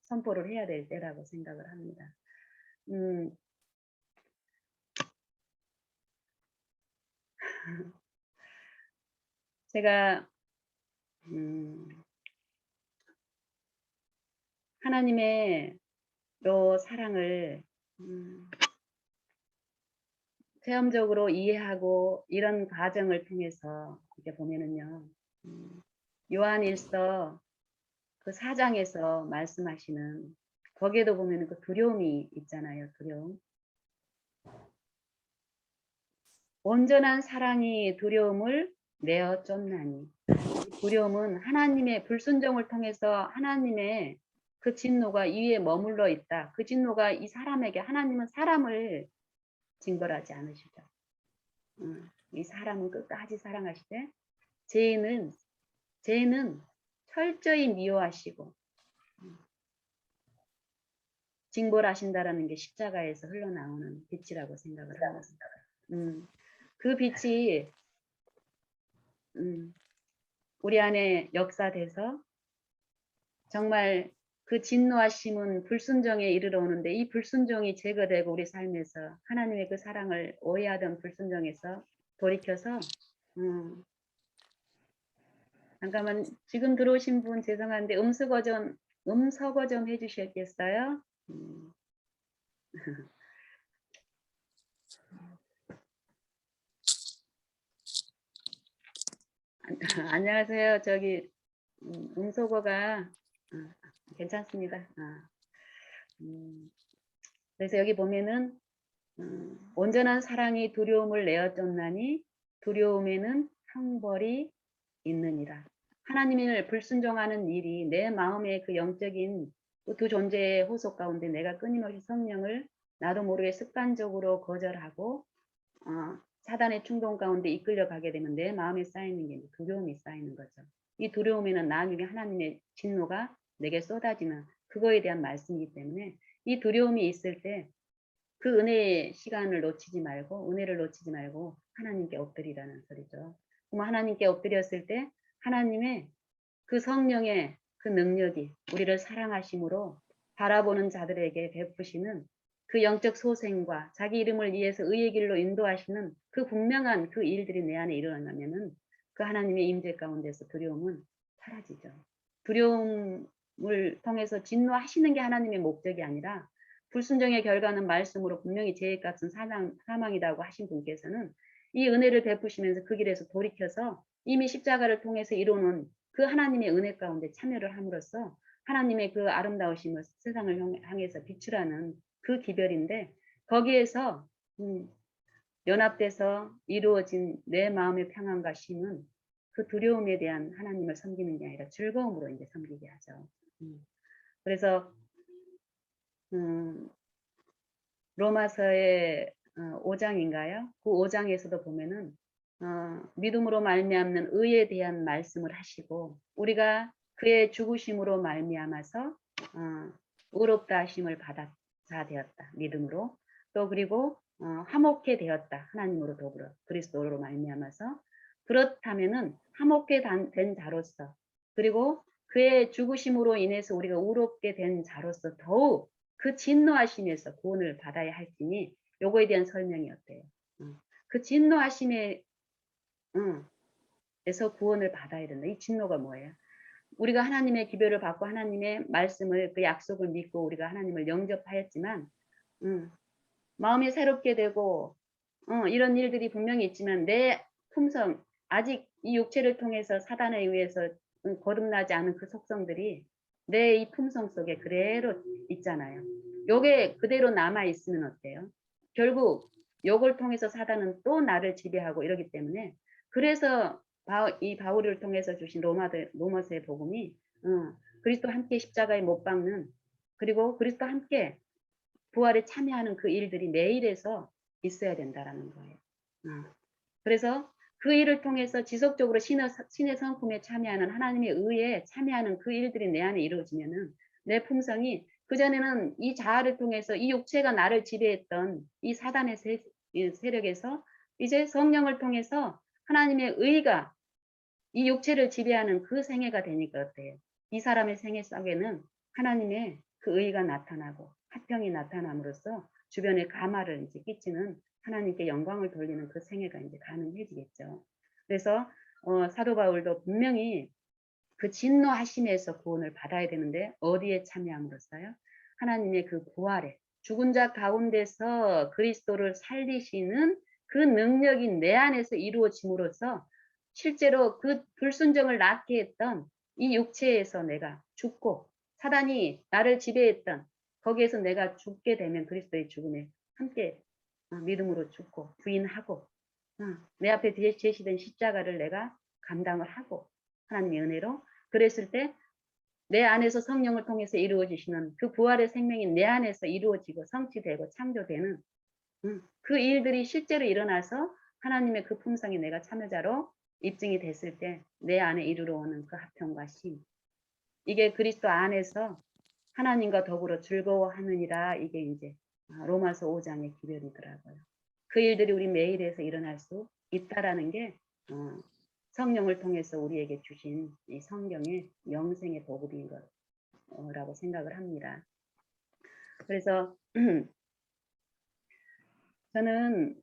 선포를 해야 될 때라고 생각을 합니다. 제가 하나님의 요 사랑을 체험적으로 이해하고 이런 과정을 통해서 이렇게 보면은요, 요한일서 그 4장에서 말씀하시는 거기에도 보면은 그 두려움이 있잖아요. 두려움. 온전한 사랑이 두려움을 내어 쫓나니. 두려움은 하나님의 불순종을 통해서 하나님의 그 진노가 이 위에 머물러 있다. 그 진노가 이 사람에게, 하나님은 사람을 징벌하지 않으시죠. 이 사람은 끝까지 사랑하시되 죄인은 철저히 미워하시고 징벌하신다라는 게 십자가에서 흘러나오는 빛이라고 생각을 합니다. 그 빛이 우리 안에 역사돼서 정말 그 진노하심은 불순종에 이르러 오는데, 이 불순종이 제거되고 우리 삶에서 하나님의 그 사랑을 오해하던 불순종에서 돌이켜서 잠깐만, 지금 들어오신 분 죄송한데 음서거 좀 해주시겠어요? 안녕하세요. 저기 음소거가 괜찮습니다. 그래서 여기 보면은 온전한 사랑이 두려움을 내어 쫓나니 두려움에는 형벌이 있느니라. 하나님을 불순종하는 일이 내 마음의 그 영적인 두 존재의 호소 가운데 내가 끊임없이 성령을 나도 모르게 습관적으로 거절하고 사단의 충동 가운데 이끌려가게 되면 내 마음에 쌓이는 게 두려움이 쌓이는 거죠. 이 두려움에는 나중에 하나님의 진노가 내게 쏟아지는 그거에 대한 말씀이기 때문에 이 두려움이 있을 때 그 은혜의 시간을 놓치지 말고 은혜를 놓치지 말고 하나님께 엎드리라는 소리죠. 그럼 하나님께 엎드렸을 때 하나님의 그 성령의 그 능력이 우리를 사랑하심으로 바라보는 자들에게 베푸시는 그 영적 소생과 자기 이름을 위해서 의의 길로 인도하시는 그 분명한 그 일들이 내 안에 일어나면은 그 하나님의 임재 가운데서 두려움은 사라지죠. 두려움을 통해서 진노하시는 게 하나님의 목적이 아니라 불순종의 결과는 말씀으로 분명히 죄값은 사망이라고 하신 분께서는 이 은혜를 베푸시면서 그 길에서 돌이켜서 이미 십자가를 통해서 이루는 그 하나님의 은혜 가운데 참여를 함으로써 하나님의 그 아름다우심을 세상을 향해서 비추라는 그 기별인데 거기에서 연합돼서 이루어진 내 마음의 평안과 쉼은 그 두려움에 대한 하나님을 섬기는 게 아니라 즐거움으로 이제 섬기게 하죠. 그래서 로마서의 5장인가요? 그 5장에서도 보면은 믿음으로 말미암는 의에 대한 말씀을 하시고 우리가 그의 죽으심으로 말미암아서 의롭다 하심을 받아 되었다. 믿음으로. 또 그리고 화목해 되었다. 하나님으로 더불어 그리스도로 말미암아서 그렇다면은 화목해 된 자로서 그리고 그의 죽으심으로 인해서 우리가 의롭게 된 자로서 더욱 그 진노하심에서 구원을 받아야 할지니 요거에 대한 설명이 어때요? 그 진노하심에 에서 구원을 받아야 된다. 이 진노가 뭐예요? 우리가 하나님의 기별을 받고 하나님의 말씀을 그 약속을 믿고 우리가 하나님을 영접하였지만 마음이 새롭게 되고 이런 일들이 분명히 있지만 내 품성 아직 이 육체를 통해서 사단에 의해서 거듭나지 않은 그 속성들이 내 이 품성 속에 그대로 있잖아요. 요게 그대로 남아 있으면 어때요? 결국 요걸 통해서 사단은 또 나를 지배하고 이러기 때문에 그래서 이 바울을 통해서 주신 로마서의 복음이 그리스도 함께 십자가에 못 박는 그리고 그리스도 함께 부활에 참여하는 그 일들이 매일에서 있어야 된다라는 거예요. 그래서 그 일을 통해서 지속적으로 신의 성품에 참여하는 하나님의 의에 참여하는 그 일들이 내 안에 이루어지면은 내 품성이 그전에는 이 자아를 통해서 이 육체가 나를 지배했던 이 사단의 세력에서 이제 성령을 통해서 하나님의 의가 이 육체를 지배하는 그 생애가 되니까 어때요? 이 사람의 생애 속에는 하나님의 그 의가 나타나고 화평이 나타남으로써 주변에 가마를 이제 끼치는 하나님께 영광을 돌리는 그 생애가 이제 가능해지겠죠. 그래서 사도 바울도 분명히 그 진노하심에서 구원을 받아야 되는데 어디에 참여함으로써요? 하나님의 그 부활에 죽은 자 가운데서 그리스도를 살리시는 그 능력이 내 안에서 이루어짐으로써 실제로 그 불순종을 낳게 했던 이 육체에서 내가 죽고 사단이 나를 지배했던 거기에서 내가 죽게 되면 그리스도의 죽음에 함께 믿음으로 죽고 부인하고 내 앞에 제시된 십자가를 내가 감당을 하고 하나님의 은혜로 그랬을 때 내 안에서 성령을 통해서 이루어지시는 그 부활의 생명이 내 안에서 이루어지고 성취되고 창조되는 그 일들이 실제로 일어나서 하나님의 그 품성이 내가 참여자로 입증이 됐을 때 내 안에 이르러 오는 그 화평과 쉼 이게 그리스도 안에서 하나님과 더불어 즐거워하느니라 이게 이제 로마서 5장의 기별이더라고요. 그 일들이 우리 매일에서 일어날 수 있다라는 게 성령을 통해서 우리에게 주신 이 성경의 영생의 보급인 거라고 생각을 합니다. 그래서 저는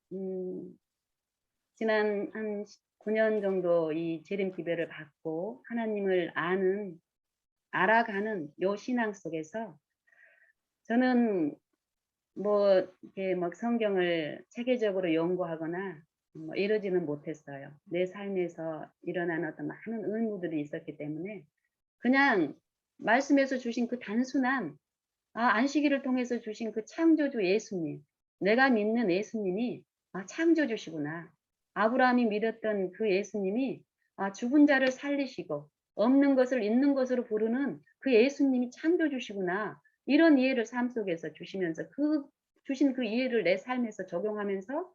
지난 한 9년 정도 이 재림 기별을 받고 하나님을 알아가는 요 신앙 속에서 저는 뭐 이렇게 막 성경을 체계적으로 연구하거나 이러지는 못했어요. 내 삶에서 일어나는 어떤 많은 의무들이 있었기 때문에 그냥 말씀에서 주신 그 단순한 안식일을 통해서 주신 그 창조주 예수님, 내가 믿는 예수님이 창조주시구나. 아브라함이 믿었던 그 예수님이 죽은 자를 살리시고 없는 것을 있는 것으로 부르는 그 예수님이 창조주시구나. 이런 이해를 삶 속에서 주시면서 주신 그 이해를 내 삶에서 적용하면서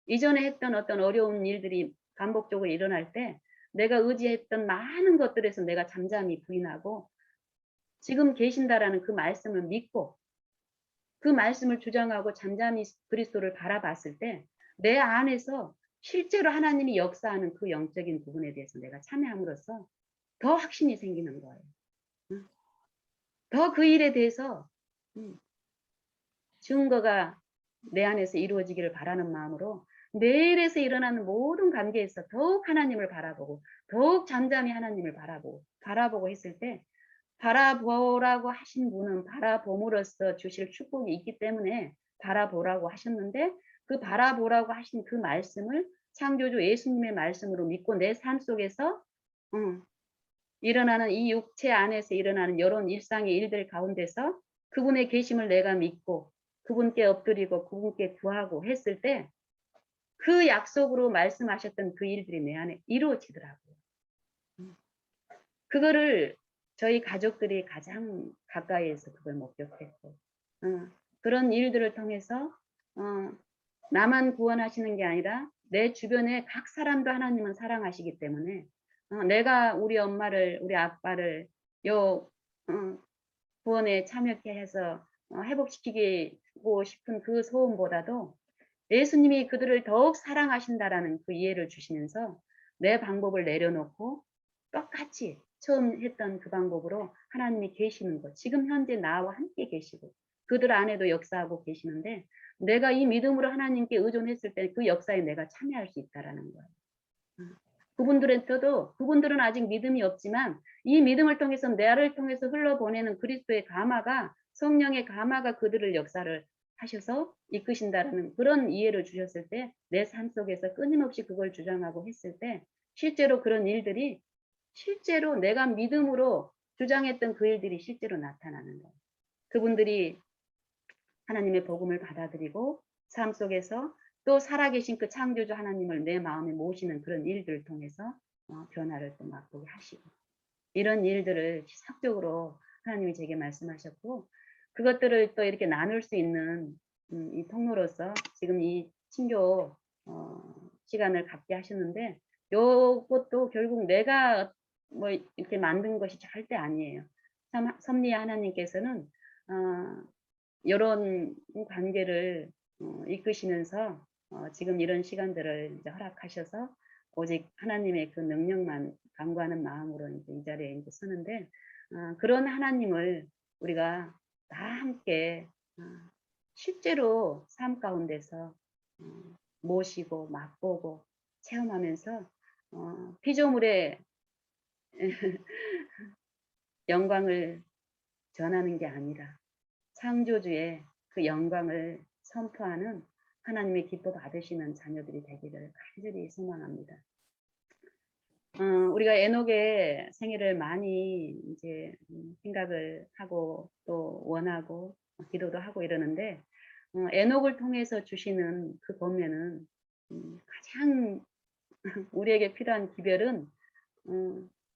이전에 했던 어떤 어려운 일들이 반복적으로 일어날 때 내가 의지했던 많은 것들에서 내가 잠잠히 부인하고 지금 계신다라는 그 말씀을 믿고 그 말씀을 주장하고 잠잠히 그리스도를 바라봤을 때 내 안에서 실제로 하나님이 역사하는 그 영적인 부분에 대해서 내가 참여함으로써 더 확신이 생기는 거예요. 더 그 일에 대해서 증거가 내 안에서 이루어지기를 바라는 마음으로 매일에서 일어나는 모든 관계에서 더욱 하나님을 바라보고 더욱 잠잠히 하나님을 바라보고 했을 때 바라보라고 하신 분은 바라봄으로써 주실 축복이 있기 때문에 바라보라고 하셨는데 그 바라보라고 하신 그 말씀을 창조주 예수님의 말씀으로 믿고 내 삶 속에서 일어나는 이 육체 안에서 일어나는 여러 일상의 일들 가운데서 그분의 계심을 내가 믿고 그분께 엎드리고 그분께 구하고 했을 때 그 약속으로 말씀하셨던 그 일들이 내 안에 이루어지더라고요. 그거를 저희 가족들이 가장 가까이에서 그걸 목격했고 그런 일들을 통해서 나만 구원하시는 게 아니라 내 주변의 각 사람도 하나님은 사랑하시기 때문에 내가 우리 엄마를 우리 아빠를 요 구원에 참여케 해서 회복시키고 싶은 그 소원보다도 예수님이 그들을 더욱 사랑하신다라는 그 이해를 주시면서 내 방법을 내려놓고 똑같이 처음 했던 그 방법으로 하나님이 계시는 것, 지금 현재 나와 함께 계시고 그들 안에도 역사하고 계시는데 내가 이 믿음으로 하나님께 의존했을 때 그 역사에 내가 참여할 수 있다라는 거예요. 그분들은 아직 믿음이 없지만 이 믿음을 통해서 나를 통해서 흘러보내는 그리스도의 가마가 성령의 가마가 그들을 역사를 하셔서 이끄신다라는 그런 이해를 주셨을 때 내 삶 속에서 끊임없이 그걸 주장하고 했을 때 실제로 그런 일들이 실제로 내가 믿음으로 주장했던 그 일들이 실제로 나타나는 거예요. 그분들이 하나님의 복음을 받아들이고 삶 속에서 또 살아계신 그 창조주 하나님을 내 마음에 모시는 그런 일들을 통해서 변화를 또 맛보게 하시고 이런 일들을 지속적으로 하나님이 제게 말씀하셨고 그것들을 또 이렇게 나눌 수 있는 이 통로로서 지금 이 친교 시간을 갖게 하셨는데 요것도 결국 내가 뭐 이렇게 만든 것이 절대 아니에요. 섭리의 하나님께서는 이런 관계를 이끄시면서 지금 이런 시간들을 이제 허락하셔서 오직 하나님의 그 능력만 간구하는 마음으로 이제 이 자리에 이제 서는데 그런 하나님을 우리가 다 함께 실제로 삶 가운데서 모시고 맛보고 체험하면서 피조물의 영광을 전하는 게 아니라 창조주의 그 영광을 선포하는 하나님의 기뻐 받으시는 자녀들이 되기를 간절히 소망합니다. 우리가 에녹의 생애를 많이 이제 생각을 하고 또 원하고 기도도 하고 이러는데 에녹을 통해서 주시는 그 권면은 가장 우리에게 필요한 기별은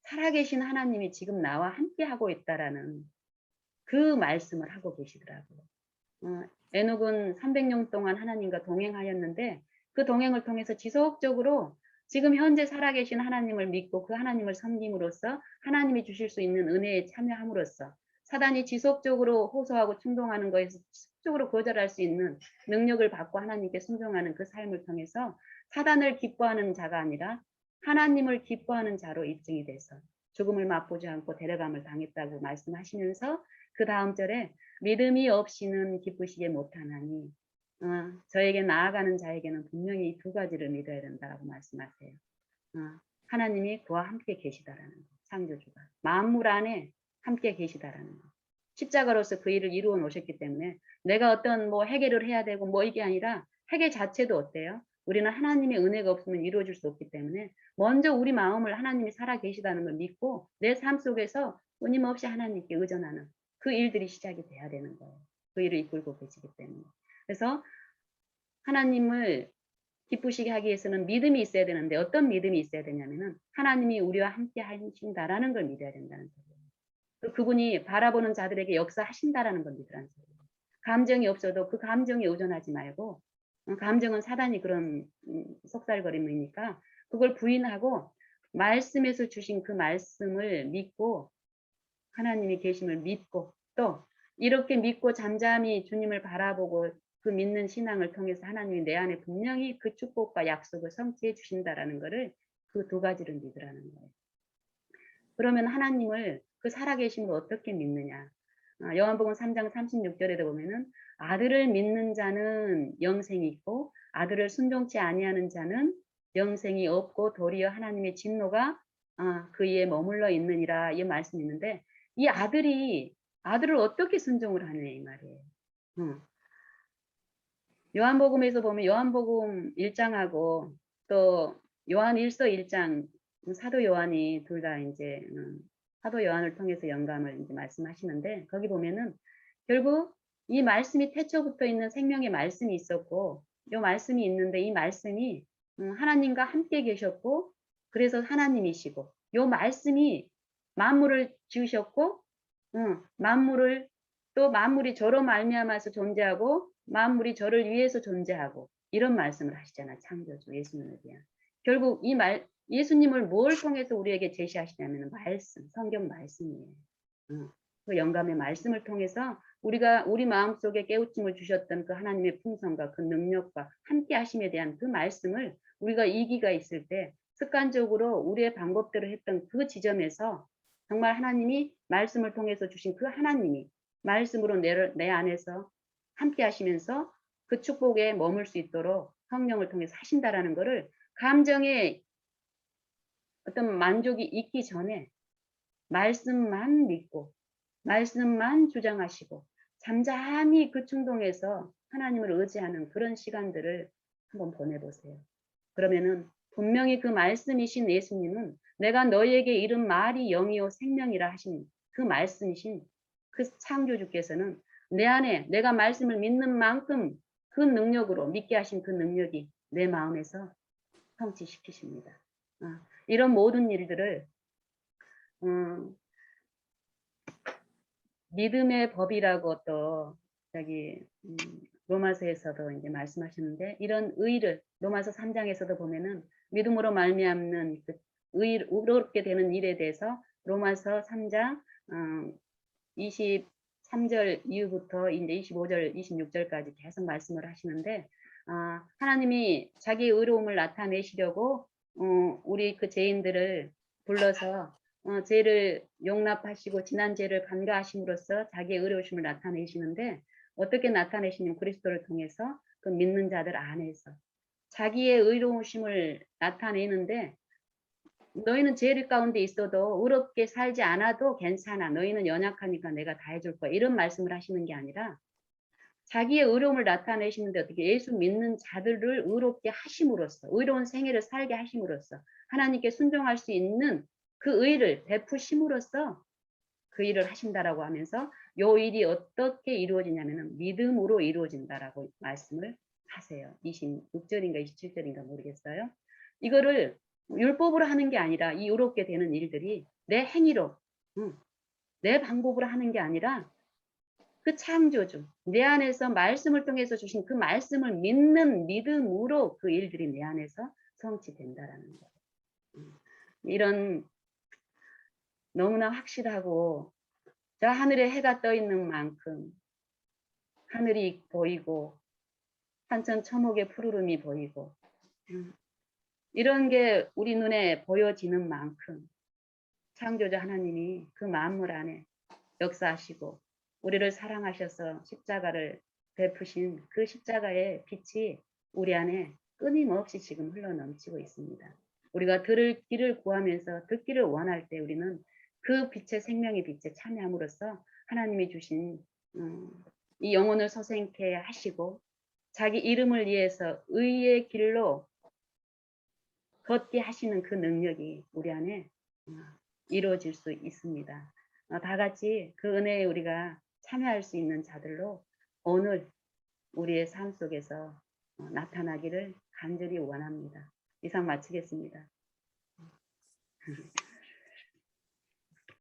살아계신 하나님이 지금 나와 함께 하고 있다라는 그 말씀을 하고 계시더라고요. 에녹은 300년 동안 하나님과 동행하였는데 그 동행을 통해서 지속적으로 지금 현재 살아계신 하나님을 믿고 그 하나님을 섬김으로써 하나님이 주실 수 있는 은혜에 참여함으로써 사단이 지속적으로 호소하고 충동하는 것에서 지속적으로 거절할 수 있는 능력을 받고 하나님께 순종하는 그 삶을 통해서 사단을 기뻐하는 자가 아니라 하나님을 기뻐하는 자로 입증이 돼서 죽음을 맛보지 않고 데려감을 당했다고 말씀하시면서 그 다음 절에 믿음이 없이는 기쁘시게 못하나니 저에게 나아가는 자에게는 분명히 이 두 가지를 믿어야 된다고 말씀하세요. 하나님이 그와 함께 계시다라는 거, 창조주가 만물 안에 함께 계시다라는 거. 십자가로서 그 일을 이루어 놓으셨기 때문에 내가 어떤 뭐 해결을 해야 되고 뭐 이게 아니라 해결 자체도 어때요? 우리는 하나님의 은혜가 없으면 이루어질 수 없기 때문에 먼저 우리 마음을 하나님이 살아 계시다는 걸 믿고 내 삶 속에서 끊임없이 하나님께 의존하는 그 일들이 시작이 돼야 되는 거예요. 그 일을 이끌고 계시기 때문에. 그래서 하나님을 기쁘시게 하기 위해서는 믿음이 있어야 되는데 어떤 믿음이 있어야 되냐면은 하나님이 우리와 함께 하신다라는 걸 믿어야 된다는 거예요. 그분이 바라보는 자들에게 역사하신다라는 걸 믿으라는 거예요. 감정이 없어도 그 감정에 의존하지 말고 감정은 사단이 그런 속살거림이니까 그걸 부인하고 말씀에서 주신 그 말씀을 믿고 하나님이 계심을 믿고 또 이렇게 믿고 잠잠히 주님을 바라보고 그 믿는 신앙을 통해서 하나님이 내 안에 분명히 그 축복과 약속을 성취해 주신다라는 것을 그 두 가지를 믿으라는 거예요. 그러면 하나님을 그 살아계심을 어떻게 믿느냐. 요한복음 3장 36절에도 보면은 아들을 믿는 자는 영생이 있고 아들을 순종치 아니하는 자는 영생이 없고 도리어 하나님의 진노가 그에 머물러 있느니라 이 말씀이 있는데 이 아들을 어떻게 순종을 하느냐 이 말이에요. 요한복음에서 보면 요한복음 1장하고 또 요한 1서 1장 사도 요한이 둘 다 이제 사도 요한을 통해서 영감을 이제 말씀하시는데 거기 보면은 결국 이 말씀이 태초부터 있는 생명의 말씀이 있었고 이 말씀이 있는데 이 말씀이 하나님과 함께 계셨고 그래서 하나님이시고 이 말씀이 만물을 지으셨고 만물을 또 만물이 저로 말미암아서 존재하고 만물이 저를 위해서 존재하고 이런 말씀을 하시잖아. 창조주 예수님에 대한. 결국 이 예수님을 뭘 통해서 우리에게 제시하시냐면 말씀, 성경 말씀이에요. 그 영감의 말씀을 통해서 우리가 우리 마음속에 깨우침을 주셨던 그 하나님의 풍성과 그 능력과 함께 하심에 대한 그 말씀을 우리가 이기가 있을 때 습관적으로 우리의 방법대로 했던 그 지점에서 정말 하나님이 말씀을 통해서 주신 그 하나님이 말씀으로 내 안에서 함께 하시면서 그 축복에 머물 수 있도록 성령을 통해서 하신다라는 것을 감정의 어떤 만족이 있기 전에 말씀만 믿고 말씀만 주장하시고 잠잠히 그 충동에서 하나님을 의지하는 그런 시간들을 한번 보내보세요. 그러면은 분명히 그 말씀이신 예수님은 내가 너희에게 이른 말이 영이요 생명이라 하신 그 말씀이신 그 창조주께서는 내 안에 내가 말씀을 믿는 만큼 그 능력으로 믿게 하신 그 능력이 내 마음에서 성취시키십니다. 이런 모든 일들을 믿음의 법이라고 또 여기 로마서에서도 이제 말씀하시는데 이런 의를 로마서 3장에서도 보면은 믿음으로 말미암는 그 의롭게 되는 일에 대해서 로마서 3장 23절 이후부터 이제 25절 26절까지 계속 말씀을 하시는데 하나님이 자기의 의로움을 나타내시려고 우리 그 죄인들을 불러서 죄를 용납하시고 지난 죄를 간과하심으로써 자기의 의로우심을 나타내시는데 어떻게 나타내시냐면 그리스도를 통해서 그 믿는 자들 안에서 자기의 의로우심을 나타내는데 너희는 죄 가운데 있어도 의롭게 살지 않아도 괜찮아. 너희는 연약하니까 내가 다 해줄 거야. 이런 말씀을 하시는 게 아니라 자기의 의로움을 나타내시는데 어떻게 예수 믿는 자들을 의롭게 하심으로써 의로운 생애를 살게 하심으로써 하나님께 순종할 수 있는 그 의를 베푸심으로써 그 일을 하신다라고 하면서 요 일이 어떻게 이루어지냐면은 믿음으로 이루어진다라고 말씀을 하세요. 26절인가 27절인가 모르겠어요. 이거를 율법으로 하는 게 아니라 이 의롭게 되는 일들이 내 행위로 내 방법으로 하는 게 아니라 그 창조주 내 안에서 말씀을 통해서 주신 그 말씀을 믿는 믿음으로 그 일들이 내 안에서 성취된다라는 거예요. 이런 너무나 확실하고 저 하늘에 해가 떠 있는 만큼 하늘이 보이고 산천 초목의 푸르름이 보이고 이런 게 우리 눈에 보여지는 만큼 창조자 하나님이 그 만물 안에 역사하시고 우리를 사랑하셔서 십자가를 베푸신 그 십자가의 빛이 우리 안에 끊임없이 지금 흘러넘치고 있습니다. 우리가 들을 길을 구하면서 듣기를 원할 때 우리는 그 빛의 생명의 빛에 참여함으로써 하나님이 주신 이 영혼을 소생케 하시고 자기 이름을 위해서 의의 길로 걷게 하시는 그 능력이 우리 안에 이루어질 수 있습니다. 다 같이 그 은혜에 우리가 참여할 수 있는 자들로 오늘 우리의 삶 속에서 나타나기를 간절히 원합니다. 이상 마치겠습니다.